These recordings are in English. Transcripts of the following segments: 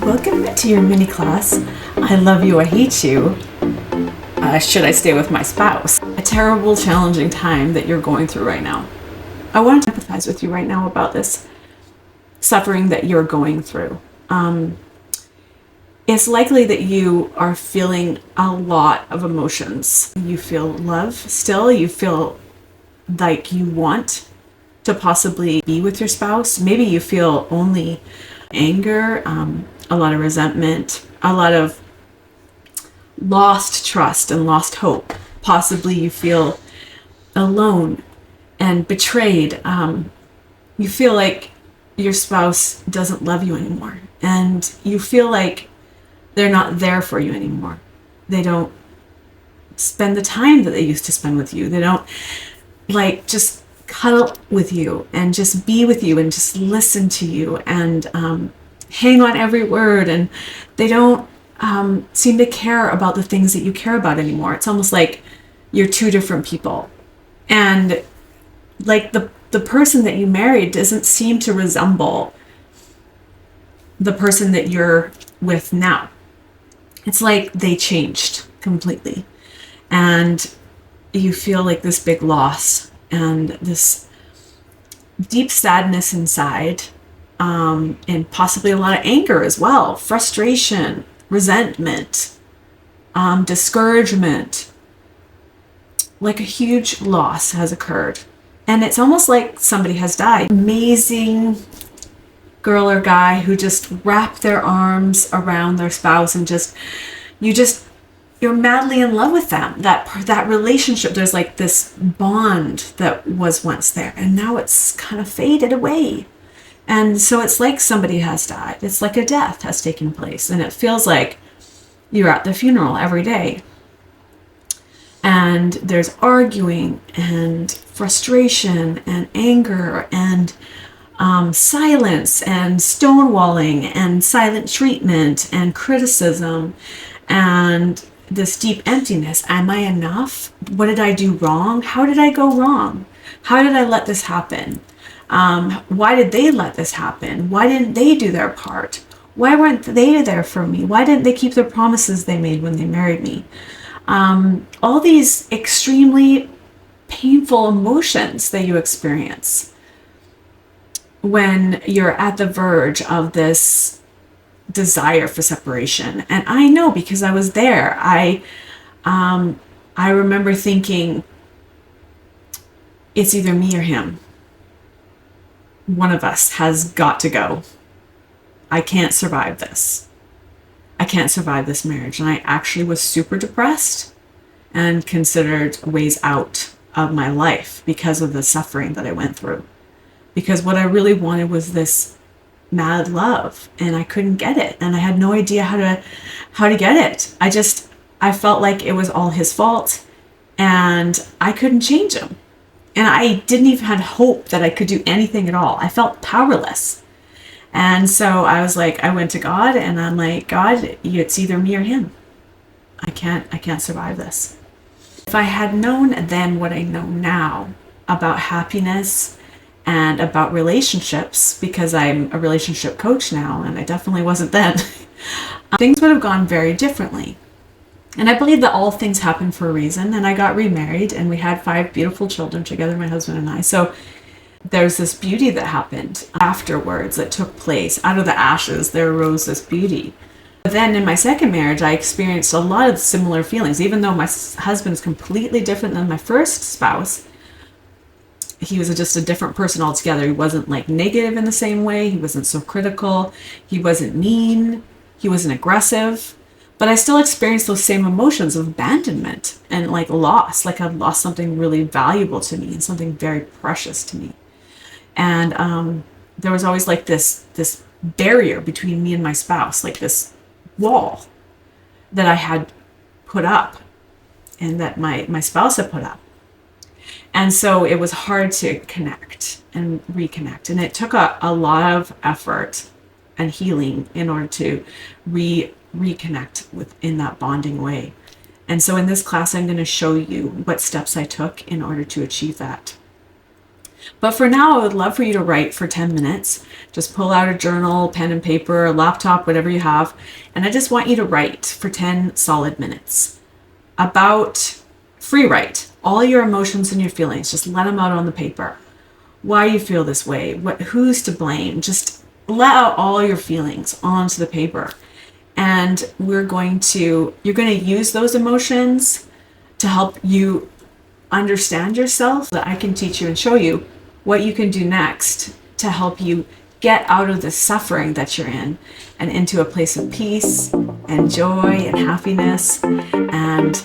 Welcome to your mini class, I Love You, I Hate You, Should I Stay With My Spouse? A terrible, challenging time that you're going through right now. I want to empathize with you right now about this suffering that you're going through. It's likely that you are feeling a lot of emotions. You feel love still, you feel like you want to possibly be with your spouse. Maybe you feel only anger, a lot of resentment, a lot of lost trust and lost hope. Possibly you feel alone and betrayed. You feel like your spouse doesn't love you anymore, and you feel like they're not there for you anymore. They don't spend the time that they used to spend with you. They don't just cuddle with you and just be with you and just listen to you and hang on every word, and they don't seem to care about the things that you care about anymore. It's almost like you're two different people, and like the person that you married doesn't seem to resemble the person that you're with now. It's like they changed completely, and you feel like this big loss and this deep sadness inside, and possibly a lot of anger as well, frustration, resentment, discouragement. Like a huge loss has occurred, and it's almost like somebody has died. Amazing girl or guy who just wrap their arms around their spouse and you're madly in love with them. That relationship, there's like this bond that was once there, and now it's kind of faded away. And so it's like somebody has died. It's like a death has taken place, and it feels like you're at the funeral every day. And there's arguing and frustration and anger and silence and stonewalling and silent treatment and criticism and this deep emptiness. Am I enough? What did I do wrong? How did I go wrong? How did I let this happen? Why did they let this happen? Why didn't they do their part? Why weren't they there for me? Why didn't they keep the promises they made when they married me? All these extremely painful emotions that you experience when you're at the verge of this desire for separation. And I know, because I was there. I remember thinking, it's either me or him. One of us has got to go. I can't survive this. I can't survive this marriage. And I actually was super depressed and considered ways out of my life because of the suffering that I went through. Because what I really wanted was this mad love, and I couldn't get it, and I had no idea how to get it. I felt like it was all his fault, and I couldn't change him. And I didn't even have hope that I could do anything at all. I felt powerless. And so I was like, I went to God, and I'm like, God, it's either me or him. I can't survive this. If I had known then what I know now about happiness and about relationships, because I'm a relationship coach now, and I definitely wasn't then, things would have gone very differently. And I believe that all things happen for a reason, and I got remarried, and we had 5 beautiful children together, my husband and I. So there's this beauty that happened afterwards that took place. Out of the ashes, there arose this beauty. But then in my second marriage, I experienced a lot of similar feelings. Even though my husband is completely different than my first spouse, he was just a different person altogether. He wasn't like negative in the same way. He wasn't so critical. He wasn't mean. He wasn't aggressive. But I still experienced those same emotions of abandonment and like loss. Like I've lost something really valuable to me and something very precious to me. And there was always like this barrier between me and my spouse, like this wall that I had put up and that my spouse had put up. And so it was hard to connect and reconnect. And it took a lot of effort and healing in order to reconnect in that bonding way. And so in this class, I'm going to show you what steps I took in order to achieve that. But for now, I would love for you to write for 10 minutes. Just pull out a journal, pen and paper, a laptop, whatever you have. And I just want you to write for 10 solid minutes about free write all your emotions and your feelings. Just let them out on the paper. Why you feel this way, who's to blame. Just let out all your feelings onto the paper. And you're going to use those emotions to help you understand yourself, so that I can teach you and show you what you can do next to help you get out of the suffering that you're in and into a place of peace and joy and happiness. And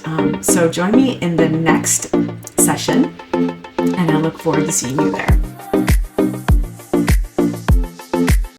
so join me in the next session, and I look forward to seeing you there.